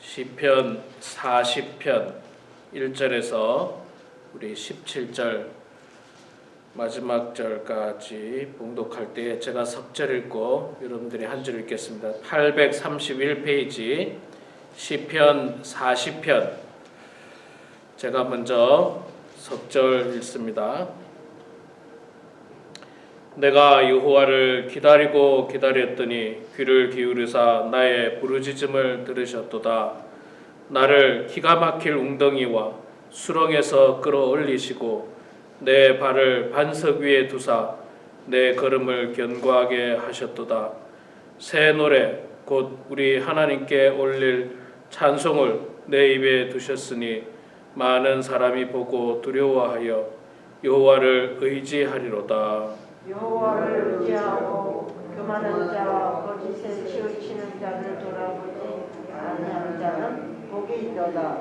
시편 40편 1절에서 우리 17절 마지막 절까지 봉독할 때 제가 석절 읽고 여러분들이 한 줄 읽겠습니다. 831페이지 시편 40편 제가 먼저 석절 읽습니다. 내가 여호와를 기다리고 기다렸더니 귀를 기울이사 나의 부르짖음을 들으셨도다. 나를 기가 막힐 웅덩이와 수렁에서 끌어올리시고 내 발을 반석 위에 두사 내 걸음을 견고하게 하셨도다. 새 노래 곧 우리 하나님께 올릴 찬송을 내 입에 두셨으니 많은 사람이 보고 두려워하여 여호와를 의지하리로다. 여호와를 의지하고 교만한 자와 거짓에 치우치는 자를 돌아보지 아니하는 자는 복이 있도다.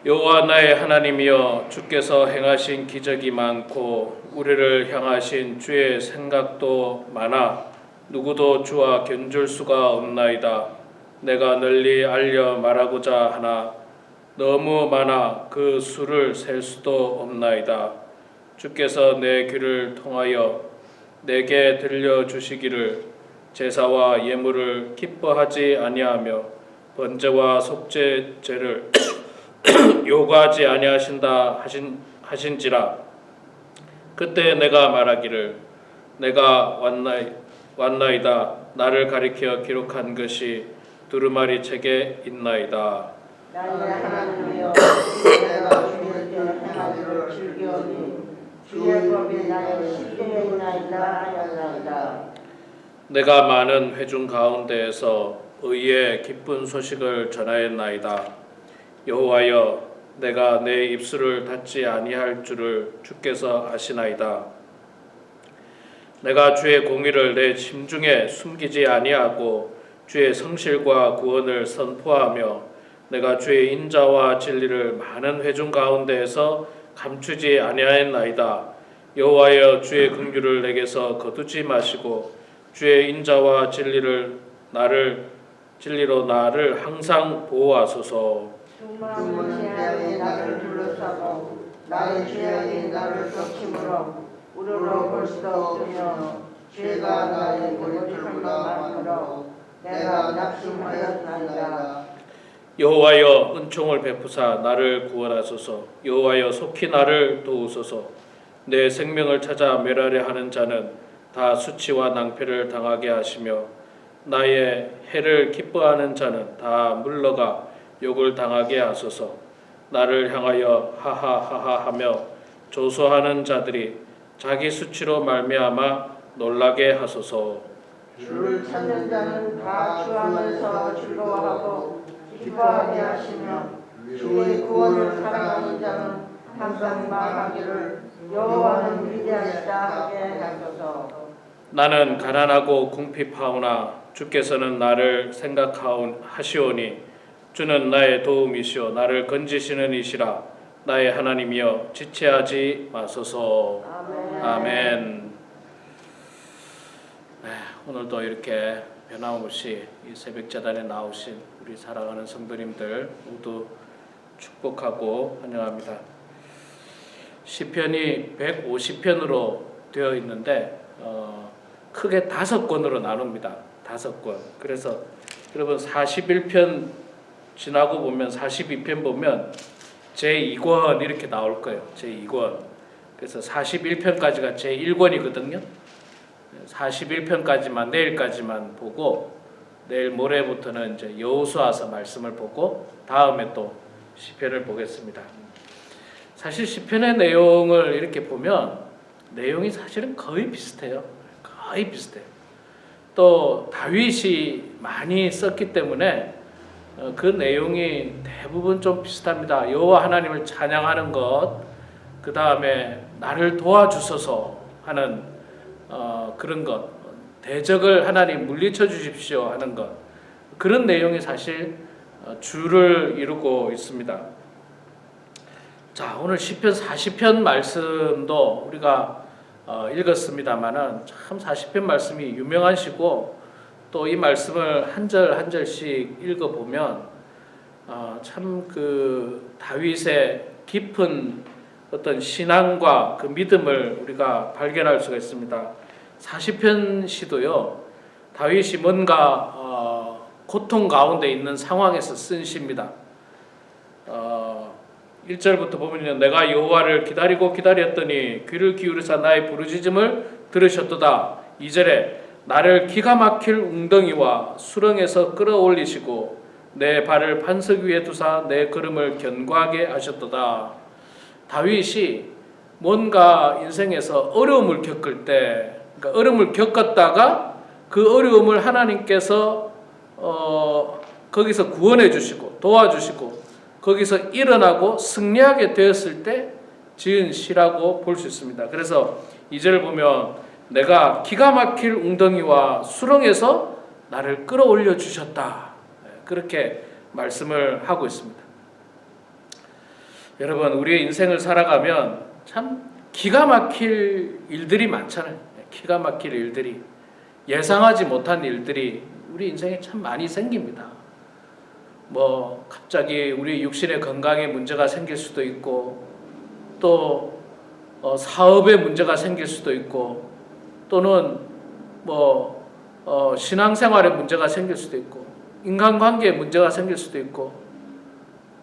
여호와 나의 하나님이여, 주께서 행하신 기적이 많고 우리를 향하신 주의 생각도 많아 누구도 주와 견줄 수가 없나이다. 내가 널리 알려 말하고자 하나 너무 많아 그 수를 셀 수도 없나이다. 주께서 내 귀를 통하여 내게 들려주시기를 제사와 예물을 기뻐하지 아니하며 번제와 속죄제를 요구하지 아니하신다 하신지라. 그때 내가 말하기를 내가 왔나이다. 나를 가리켜 기록한 것이 두루마리 책에 있나이다. 나의 하나님이여, 내가 주의 때 행하기를 즐겨오니 주의 법이 나의 심령에 있나이다 하였나이다. 내가 많은 회중 가운데에서 의의 기쁜 소식을 전하였나이다. 여호와여, 내가 내 입술을 닫지 아니할 줄을 주께서 아시나이다. 내가 주의 공의를 내 심중에 숨기지 아니하고 주의 성실과 구원을 선포하며 내가 주의 인자와 진리를 많은 회중 가운데에서 감추지 아니하였나이다. 여호와여, 주의 긍휼을 내게서 거두지 마시고 주의 인자와 진리로 나를 항상 보호하소서. 충만한 재앙이 나를 둘러싸고 나의 죄악이 나를 덮치므로 우러러 볼 수도 없으며 죄가 나의 거룩함을 만들어 내가 낙심하였나이다. 여호와여, 은총을 베푸사 나를 구원하소서. 여호와여, 속히 나를 도우소서. 내 생명을 찾아 멸하려 하는 자는 다 수치와 낭패를 당하게 하시며 나의 해를 기뻐하는 자는 다 물러가 욕을 당하게 하소서. 나를 향하여 하하하하 하며 조소하는 자들이 자기 수치로 말미암아 놀라게 하소서. 주를 찾는 자는 다 주하면서 즐거워하고 기뻐하게 하시며 주의 구원을 사랑하는 자는 항상 말하기를 여호와는 위대하시다 하게 하소서. 나는 가난하고 궁핍하오나 주께서는 나를 생각하시오니 주는 나의 도움이시오 나를 건지시는 이시라. 나의 하나님이여, 지체하지 마소서. 아멘. 아멘. 오늘도 이렇게 변함없이 이 새벽제단에 나오신 우리 사랑하는 성도님들 모두 축복하고 환영합니다. 시편이 150편으로 되어 있는데 크게 5권으로 나눕니다. 5권. 그래서 여러분 41편 지나고 보면 42편 보면 제2권 이렇게 나올 거예요. 제2권. 그래서 41편까지가 제1권이거든요. 41편까지만 내일까지만 보고 내일 모레부터는 이제 여호수아서 말씀을 보고 다음에 또 시편을 보겠습니다. 사실 시편의 내용을 이렇게 보면 내용이 사실은 거의 비슷해요. 거의 비슷해요. 또 다윗이 많이 썼기 때문에 그 내용이 대부분 좀 비슷합니다. 여호와 하나님을 찬양하는 것, 그 다음에 나를 도와주소서 하는 그런 것, 대적을 하나님 물리쳐 주십시오 하는 것, 그런 내용이 사실 주를 이루고 있습니다. 자, 오늘 시편 40편 말씀도 우리가 읽었습니다만은 참 40편 말씀이 유명하시고 또 이 말씀을 한 절 한 절씩 읽어보면 참 그 다윗의 깊은 어떤 신앙과 그 믿음을 우리가 발견할 수가 있습니다. 40편 시도요, 다윗이 뭔가 고통 가운데 있는 상황에서 쓴 시입니다. 1절부터 보면 내가 여호와를 기다리고 기다렸더니 귀를 기울이사 나의 부르짖음을 들으셨도다. 2절에 나를 기가 막힐 웅덩이와 수렁에서 끌어올리시고 내 발을 반석 위에 두사 내 걸음을 견고하게 하셨도다. 다윗이 뭔가 인생에서 어려움을 겪을 때, 그러니까 어려움을 겪었다가 그 어려움을 하나님께서 거기서 구원해 주시고 도와주시고 거기서 일어나고 승리하게 되었을 때 지은 시라고 볼 수 있습니다. 그래서 2절을 보면 내가 기가 막힐 웅덩이와 수렁에서 나를 끌어올려 주셨다. 그렇게 말씀을 하고 있습니다. 여러분, 우리의 인생을 살아가면 참 기가 막힐 일들이 많잖아요. 기가 막힐 일들이, 예상하지 못한 일들이 우리 인생에 참 많이 생깁니다. 뭐 갑자기 우리 육신의 건강에 문제가 생길 수도 있고, 또 사업에 문제가 생길 수도 있고, 또는 뭐 신앙생활에 문제가 생길 수도 있고, 인간관계에 문제가 생길 수도 있고,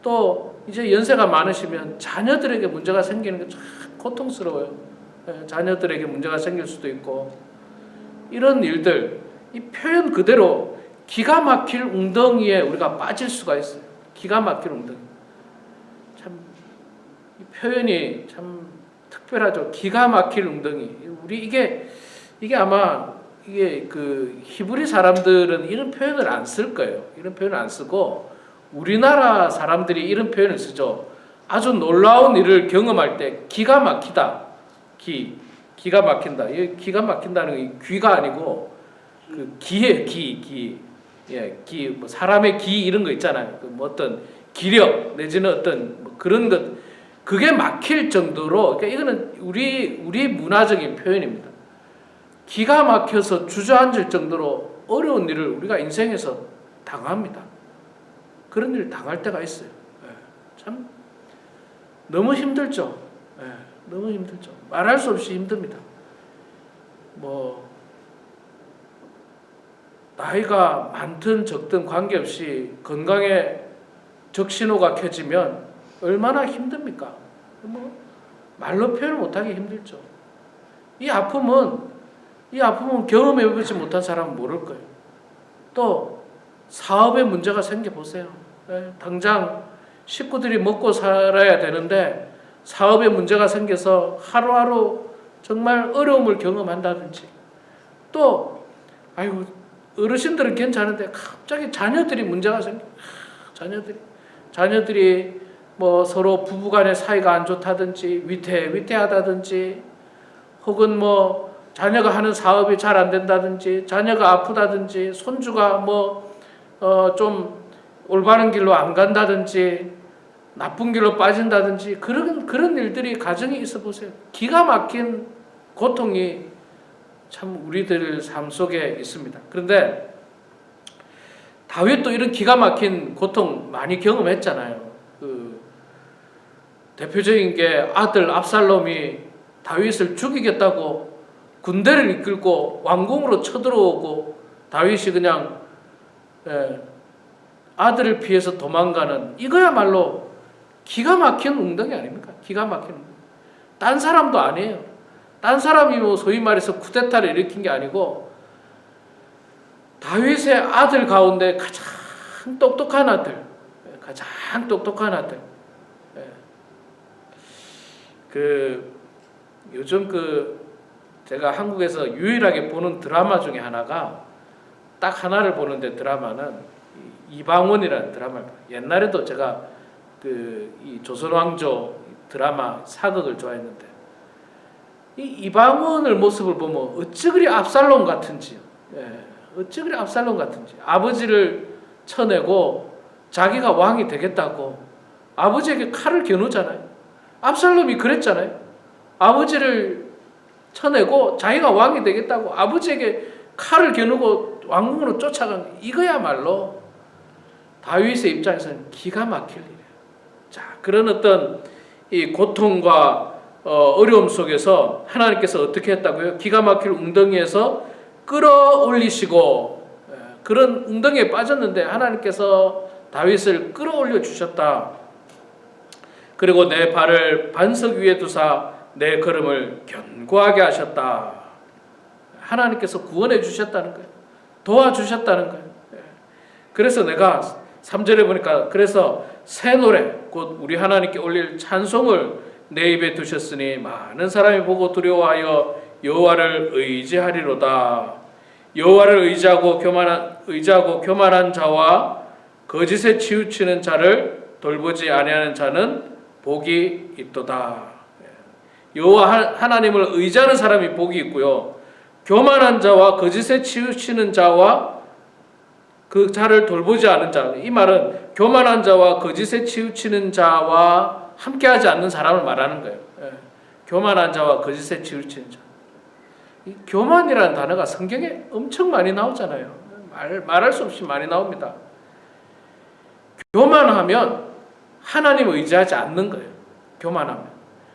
또 이제 연세가 많으시면 자녀들에게 문제가 생기는 게 참 고통스러워요. 자녀들에게 문제가 생길 수도 있고, 이런 일들, 이 표현 그대로 기가 막힐 웅덩이에 우리가 빠질 수가 있어요. 기가 막힐 웅덩이. 참 이 표현이 참 특별하죠. 기가 막힐 웅덩이. 우리 이게 아마 이게 그 히브리 사람들은 이런 표현을 안 쓸 거예요. 이런 표현을 안 쓰고 우리나라 사람들이 이런 표현을 쓰죠. 아주 놀라운 일을 경험할 때 기가 막히다. 기가 막힌다. 이 기가 막힌다는 게 귀가 아니고 그 기예요. 기. 예, 뭐 사람의 기 이런 거 있잖아요. 뭐 어떤 기력 내지는 어떤 뭐 그런 것, 그게 막힐 정도로, 그러니까 이거는 우리 문화적인 표현입니다. 기가 막혀서 주저앉을 정도로 어려운 일을 우리가 인생에서 당합니다. 그런 일을 당할 때가 있어요. 참 너무 힘들죠. 너무 힘들죠. 말할 수 없이 힘듭니다. 뭐 나이가 많든 적든 관계없이 건강에 적신호가 켜지면 얼마나 힘듭니까? 뭐 말로 표현을 못하기 힘들죠. 이 아픔은 경험해보지 못한 사람은 모를 거예요. 또 사업에 문제가 생겨보세요. 당장 식구들이 먹고 살아야 되는데 사업에 문제가 생겨서 하루하루 정말 어려움을 경험한다든지, 또 아이고 어르신들은 괜찮은데 갑자기 자녀들이 문제가 생겨. 자녀들이 뭐 서로 부부간의 사이가 안 좋다든지 위태하다든지, 혹은 뭐 자녀가 하는 사업이 잘 안 된다든지, 자녀가 아프다든지, 손주가 뭐 좀 올바른 길로 안 간다든지, 나쁜 길로 빠진다든지, 그런 일들이 가정에 있어 보세요. 기가 막힌 고통이 참 우리들 삶 속에 있습니다. 그런데 다윗도 이런 기가 막힌 고통 많이 경험했잖아요. 그 대표적인 게 아들 압살롬이 다윗을 죽이겠다고 군대를 이끌고 왕궁으로 쳐들어오고 다윗이 그냥 아들을 피해서 도망가는, 이거야말로 기가 막힌 웅덩이 아닙니까? 기가 막힌 웅덩이. 딴 사람도 아니에요. 딴 사람이 뭐 소위 말해서 쿠데타를 일으킨 게 아니고 다윗의 아들 가운데 가장 똑똑한 아들. 요즘 제가 한국에서 유일하게 보는 드라마 중에 하나가, 딱 하나를 보는데 드라마는 이방원이라는 드라마를 봐요. 옛날에도 제가 이 조선왕조 드라마 사극을 좋아했는데, 이 이방원의 모습을 보면 어찌 그리 압살롬 같은지, 아버지를 쳐내고 자기가 왕이 되겠다고 아버지에게 칼을 겨누잖아요. 압살롬이 그랬잖아요. 아버지를 쳐내고 자기가 왕이 되겠다고 아버지에게 칼을 겨누고 왕궁으로 쫓아간 이거야말로 다윗의 입장에서는 기가 막힐 일이에요. 자, 그런 어떤 이 고통과 어려움 속에서 하나님께서 어떻게 했다고요? 기가 막힐 웅덩이에서 끌어올리시고, 그런 웅덩이에 빠졌는데 하나님께서 다윗을 끌어올려 주셨다. 그리고 내 발을 반석 위에 두사 내 걸음을 견고하게 하셨다. 하나님께서 구원해 주셨다는 거예요. 도와주셨다는 거예요. 그래서 내가 3절에 보니까 그래서 새 노래 곧 우리 하나님께 올릴 찬송을 내 입에 두셨으니 많은 사람이 보고 두려워하여 여호와를 의지하리로다. 여호와를 의지하고 교만한 자와 거짓에 치우치는 자를 돌보지 아니하는 자는 복이 있도다. 여호와 하나님을 의지하는 사람이 복이 있고요. 교만한 자와 거짓에 치우치는 자와 그 자를 돌보지 않은 자, 이 말은 교만한 자와 거짓에 치우치는 자와 함께하지 않는 사람을 말하는 거예요. 교만한 자와 거짓에 치우치는 자. 이 교만이라는 단어가 성경에 엄청 많이 나오잖아요. 말할 수 없이 많이 나옵니다. 교만하면 하나님 의지하지 않는 거예요. 교만하면.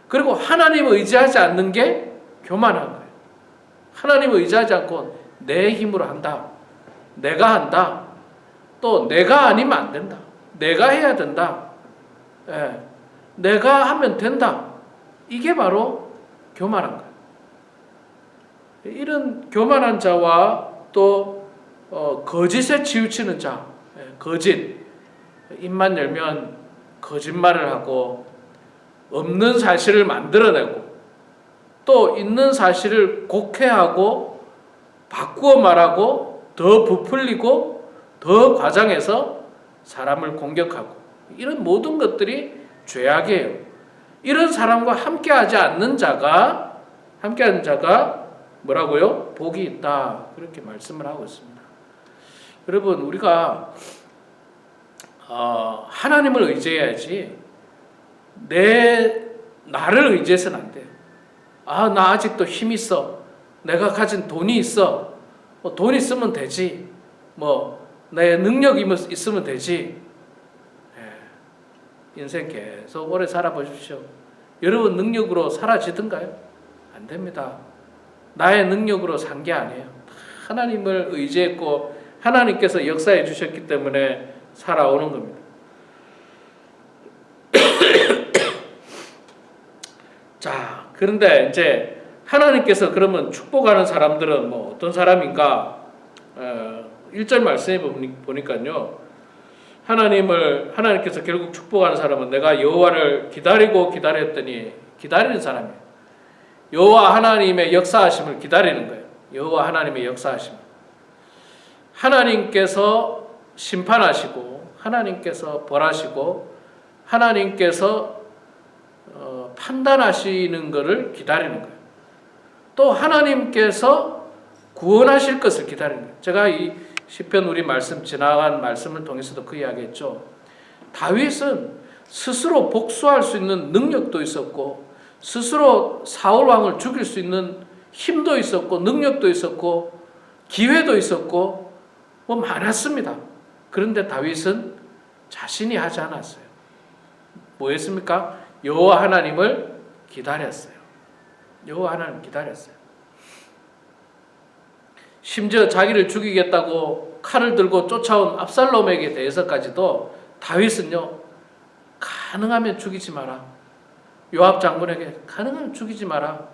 그리고 하나님 의지하지 않는 게 교만한 거예요. 하나님 의지하지 않고 내 힘으로 한다. 내가 한다. 또 내가 아니면 안 된다. 내가 해야 된다. 내가 하면 된다. 이게 바로 교만한 거예요. 이런 교만한 자와 또 거짓에 치우치는 자, 거짓, 입만 열면 거짓말을 하고 없는 사실을 만들어내고 또 있는 사실을 곡해하고 바꾸어 말하고 더 부풀리고 더 과장해서 사람을 공격하고 이런 모든 것들이 죄악이에요. 이런 사람과 함께하지 않는 자가 뭐라고요? 복이 있다. 그렇게 말씀을 하고 있습니다. 여러분, 우리가 하나님을 의지해야지 나를 의지해서는 안 돼요. 나 아직도 힘 있어. 내가 가진 돈이 있어. 돈 있으면 되지. 내 능력이 있으면 되지. 인생 계속 오래 살아보십시오. 여러분 능력으로 사라지던가요? 안 됩니다. 나의 능력으로 산 게 아니에요. 하나님을 의지했고 하나님께서 역사해 주셨기 때문에 살아오는 겁니다. 자, 그런데 이제 하나님께서 그러면 축복하는 사람들은 어떤 사람인가? 1절 말씀에 보니까요. 하나님께서 결국 축복하는 사람은 내가 여호와를 기다리고 기다렸더니 기다리는 사람이에요. 여호와 하나님의 역사하심을 기다리는 거예요. 여호와 하나님의 역사하심. 하나님께서 심판하시고 하나님께서 벌하시고 하나님께서 판단하시는 것을 기다리는 거예요. 또 하나님께서 구원하실 것을 기다리는 거예요. 제가 이 시편 우리 지나간 말씀을 통해서도 그 이야기했죠. 다윗은 스스로 복수할 수 있는 능력도 있었고 스스로 사울 왕을 죽일 수 있는 힘도 있었고 능력도 있었고 기회도 있었고 많았습니다. 그런데 다윗은 자신이 하지 않았어요. 뭐 했습니까? 여호와 하나님을 기다렸어요. 여호와 하나님 기다렸어요. 심지어 자기를 죽이겠다고 칼을 들고 쫓아온 압살롬에게 대해서까지도 다윗은요, 가능하면 죽이지 마라. 요압 장군에게 가능하면 죽이지 마라.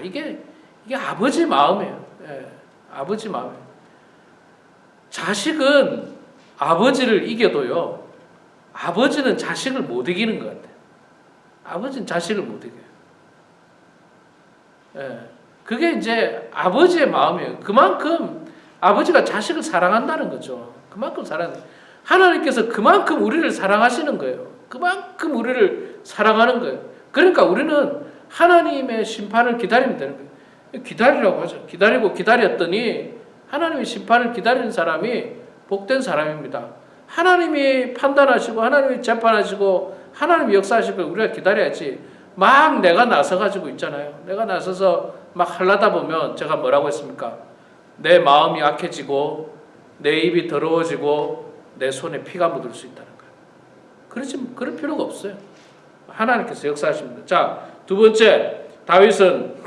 이게 아버지 마음이에요. 아버지 마음이에요. 자식은 아버지를 이겨도요, 아버지는 자식을 못 이기는 것 같아요. 아버지는 자식을 못 이겨요. 그게 이제 아버지의 마음이에요. 그만큼 아버지가 자식을 사랑한다는 거죠. 그만큼 사랑해요. 하나님께서 그만큼 우리를 사랑하시는 거예요. 그만큼 우리를 사랑하는 거예요. 그러니까 우리는 하나님의 심판을 기다리면 되는 거예요. 기다리라고 하죠. 기다리고 기다렸더니 하나님의 심판을 기다리는 사람이 복된 사람입니다. 하나님이 판단하시고 하나님이 재판하시고 하나님이 역사하실 걸 우리가 기다려야지. 내가 나서가지고 있잖아요. 내가 나서서 하려다 보면 제가 뭐라고 했습니까? 내 마음이 악해지고 내 입이 더러워지고 내 손에 피가 묻을 수 있다는 거예요. 그럴 필요가 없어요. 하나님께서 역사하십니다. 자, 두 번째, 다윗은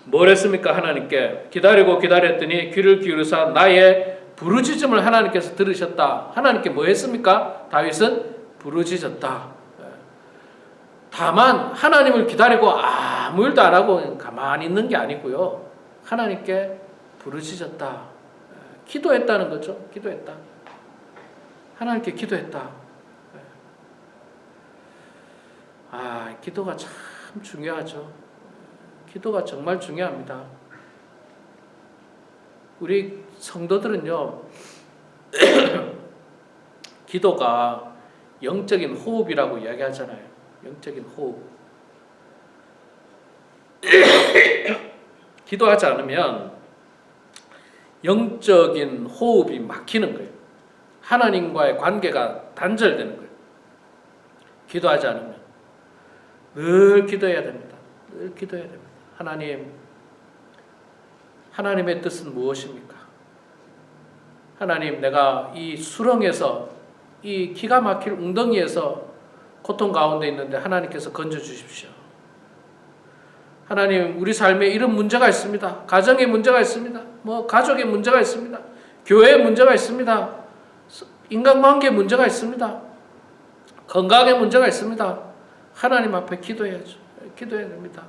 뭘 했습니까? 하나님께 기다리고 기다렸더니 귀를 기울여서 나의 부르짖음을 하나님께서 들으셨다. 하나님께 뭐 했습니까? 다윗은 부르짖었다. 다만 하나님을 기다리고 아무 일도 안 하고 가만히 있는 게 아니고요. 하나님께 부르짖었다. 기도했다는 거죠. 기도했다. 하나님께 기도했다. 기도가 참 중요하죠. 기도가 정말 중요합니다. 우리 성도들은요, 기도가 영적인 호흡이라고 이야기하잖아요. 영적인 호흡. 기도하지 않으면 영적인 호흡이 막히는 거예요. 하나님과의 관계가 단절되는 거예요. 기도하지 않으면 늘 기도해야 됩니다. 늘 기도해야 됩니다. 하나님의 뜻은 무엇입니까? 하나님, 내가 이 수렁에서, 이 기가 막힐 웅덩이에서 고통 가운데 있는데 하나님께서 건져주십시오. 하나님, 우리 삶에 이런 문제가 있습니다. 가정에 문제가 있습니다. 가족에 문제가 있습니다. 교회에 문제가 있습니다. 인간관계에 문제가 있습니다. 건강에 문제가 있습니다. 하나님 앞에 기도해야죠. 기도해야 됩니다.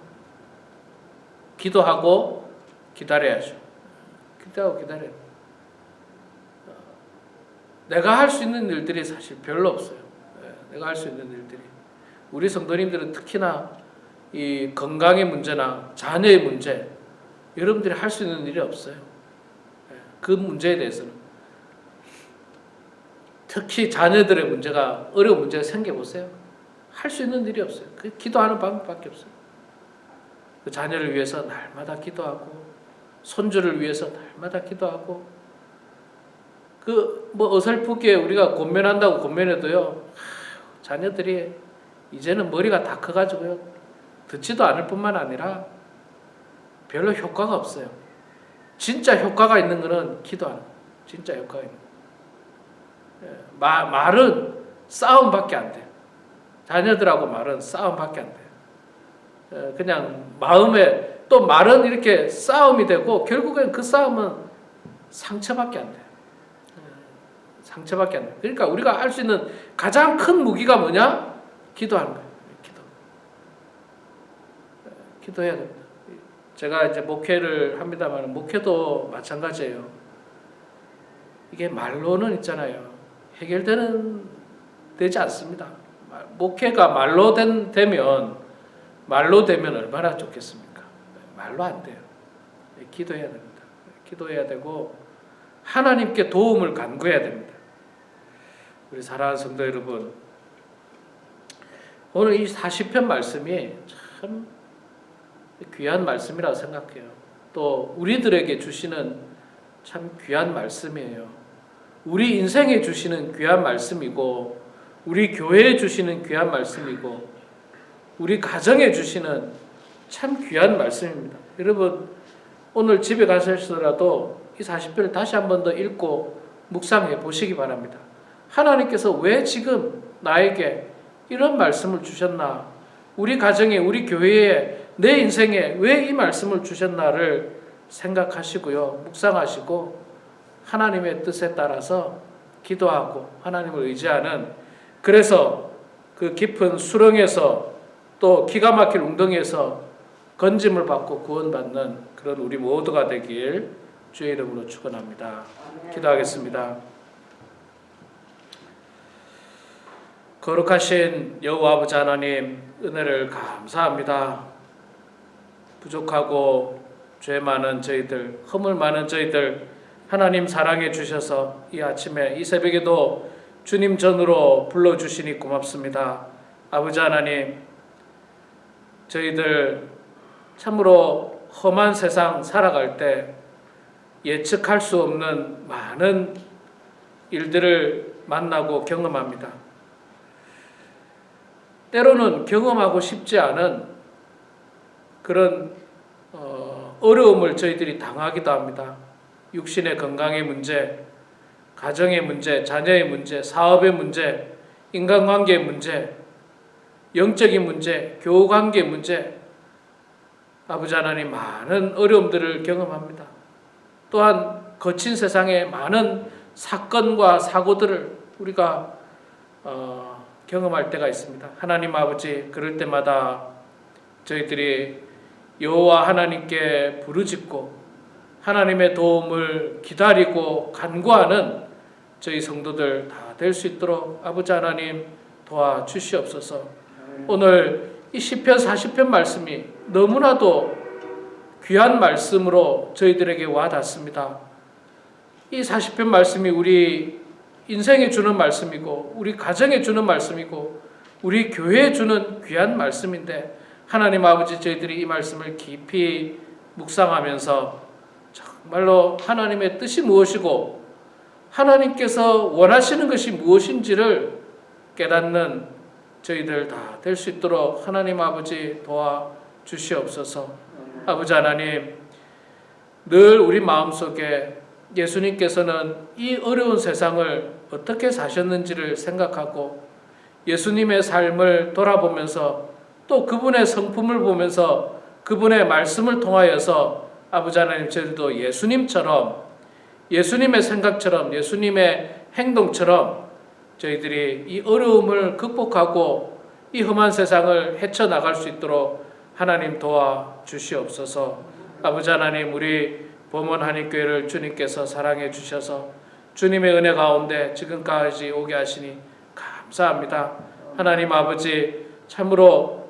기도하고 기다려야죠. 기도하고 기다려야 돼요. 내가 할 수 있는 일들이 사실 별로 없어요. 내가 할 수 있는 일들이. 우리 성도님들은 특히나 이 건강의 문제나 자녀의 문제, 여러분들이 할 수 있는 일이 없어요. 그 문제에 대해서는. 특히 자녀들의 문제가, 어려운 문제가 생겨보세요. 할 수 있는 일이 없어요. 그 기도하는 방법밖에 없어요. 그 자녀를 위해서 날마다 기도하고, 손주를 위해서 날마다 기도하고, 어설프게 우리가 권면한다고 권면해도요, 자녀들이 이제는 머리가 다 커가지고요, 듣지도 않을 뿐만 아니라 별로 효과가 없어요. 진짜 효과가 있는 거는 기도하는 거예요. 진짜 효과가 있는 거예요. 말은 싸움밖에 안 돼요. 자녀들하고 말은 싸움밖에 안 돼요. 그냥 마음에, 또 말은 이렇게 싸움이 되고 결국엔 그 싸움은 상처밖에 안 돼요. 상처밖에 안 돼요. 그러니까 우리가 할 수 있는 가장 큰 무기가 뭐냐? 기도하는 거예요. 기도해야 됩니다. 제가 이제 목회를 합니다만 목회도 마찬가지예요. 이게 말로는 있잖아요. 되지 않습니다. 목회가 말로 되면 얼마나 좋겠습니까? 말로 안 돼요. 기도해야 됩니다. 기도해야 되고 하나님께 도움을 간구해야 됩니다. 우리 사랑하는 성도 여러분, 오늘 이 40편 말씀이 참 귀한 말씀이라고 생각해요. 또 우리들에게 주시는 참 귀한 말씀이에요. 우리 인생에 주시는 귀한 말씀이고, 우리 교회에 주시는 귀한 말씀이고, 우리 가정에 주시는 참 귀한 말씀입니다. 여러분, 오늘 집에 가셔서라도 이 40편을 다시 한 번 더 읽고 묵상해 보시기 바랍니다. 하나님께서 왜 지금 나에게 이런 말씀을 주셨나? 우리 가정에, 우리 교회에, 내 인생에 왜 이 말씀을 주셨나를 생각하시고요. 묵상하시고 하나님의 뜻에 따라서 기도하고 하나님을 의지하는, 그래서 그 깊은 수렁에서 또 기가 막힐 웅덩이에서 건짐을 받고 구원받는 그런 우리 모두가 되길 주의 이름으로 축원합니다. 기도하겠습니다. 거룩하신 여호와 아버지 하나님, 은혜를 감사합니다. 부족하고 죄 많은 저희들, 허물 많은 저희들 하나님 사랑해 주셔서 이 아침에 이 새벽에도 주님 전으로 불러주시니 고맙습니다. 아버지 하나님, 저희들 참으로 험한 세상 살아갈 때 예측할 수 없는 많은 일들을 만나고 경험합니다. 때로는 경험하고 싶지 않은 그런 어려움을 저희들이 당하기도 합니다. 육신의 건강의 문제, 가정의 문제, 자녀의 문제, 사업의 문제, 인간관계의 문제, 영적인 문제, 교우관계의 문제, 아버지 하나님 많은 어려움들을 경험합니다. 또한 거친 세상의 많은 사건과 사고들을 우리가 경험할 때가 있습니다. 하나님 아버지, 그럴 때마다 저희들이 여호와 하나님께 부르짖고 하나님의 도움을 기다리고 간구하는 저희 성도들 다 될 수 있도록 아버지 하나님 도와주시옵소서. 오늘 이 시편 40편 말씀이 너무나도 귀한 말씀으로 저희들에게 와닿습니다. 이 40편 말씀이 우리 인생에 주는 말씀이고 우리 가정에 주는 말씀이고 우리 교회에 주는 귀한 말씀인데 하나님 아버지, 저희들이 이 말씀을 깊이 묵상하면서 정말로 하나님의 뜻이 무엇이고 하나님께서 원하시는 것이 무엇인지를 깨닫는 저희들 다 될 수 있도록 하나님 아버지 도와주시옵소서. 아버지 하나님, 늘 우리 마음속에 예수님께서는 이 어려운 세상을 어떻게 사셨는지를 생각하고 예수님의 삶을 돌아보면서 또 그분의 성품을 보면서 그분의 말씀을 통하여서 아버지 하나님, 저희들도 예수님처럼, 예수님의 생각처럼, 예수님의 행동처럼 저희들이 이 어려움을 극복하고 이 험한 세상을 헤쳐나갈 수 있도록 하나님 도와주시옵소서. 아버지 하나님, 우리 범원 한인교회를 주님께서 사랑해 주셔서 주님의 은혜 가운데 지금까지 오게 하시니 감사합니다. 하나님 아버지, 참으로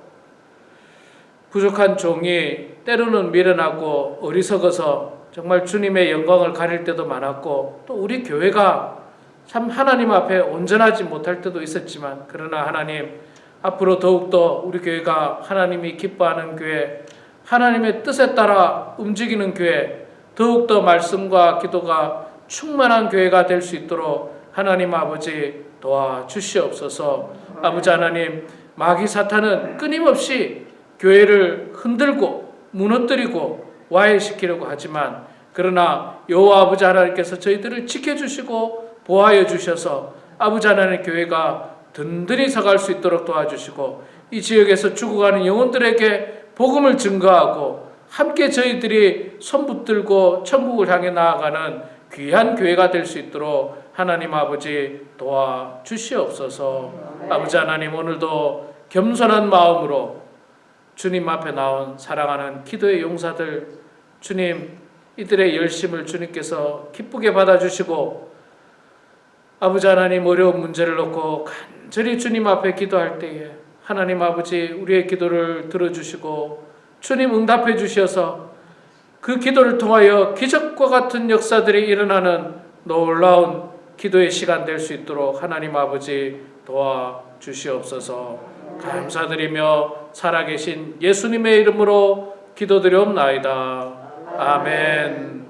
부족한 종이 때로는 미련하고 어리석어서 정말 주님의 영광을 가릴 때도 많았고 또 우리 교회가 참 하나님 앞에 온전하지 못할 때도 있었지만, 그러나 하나님, 앞으로 더욱더 우리 교회가 하나님이 기뻐하는 교회, 하나님의 뜻에 따라 움직이는 교회, 더욱더 말씀과 기도가 충만한 교회가 될 수 있도록 하나님 아버지 도와주시옵소서. 아버지 하나님, 마귀 사탄은 끊임없이 교회를 흔들고 무너뜨리고 와해시키려고 하지만, 그러나 여호와 아버지 하나님께서 저희들을 지켜주시고 보호하여 주셔서 아버지 하나님의 교회가 든든히 서갈 수 있도록 도와주시고 이 지역에서 죽어가는 영혼들에게 복음을 증거하고 함께 저희들이 손붙들고 천국을 향해 나아가는 귀한 교회가 될 수 있도록 하나님 아버지 도와주시옵소서. 아버지 하나님, 오늘도 겸손한 마음으로 주님 앞에 나온 사랑하는 기도의 용사들, 주님, 이들의 열심을 주님께서 기쁘게 받아주시고 아버지 하나님, 어려운 문제를 놓고 간절히 주님 앞에 기도할 때에 하나님 아버지, 우리의 기도를 들어주시고 주님 응답해 주셔서 그 기도를 통하여 기적과 같은 역사들이 일어나는 놀라운 기도의 시간 될 수 있도록 하나님 아버지 도와주시옵소서. 감사드리며 살아계신 예수님의 이름으로 기도드리옵나이다. 아멘.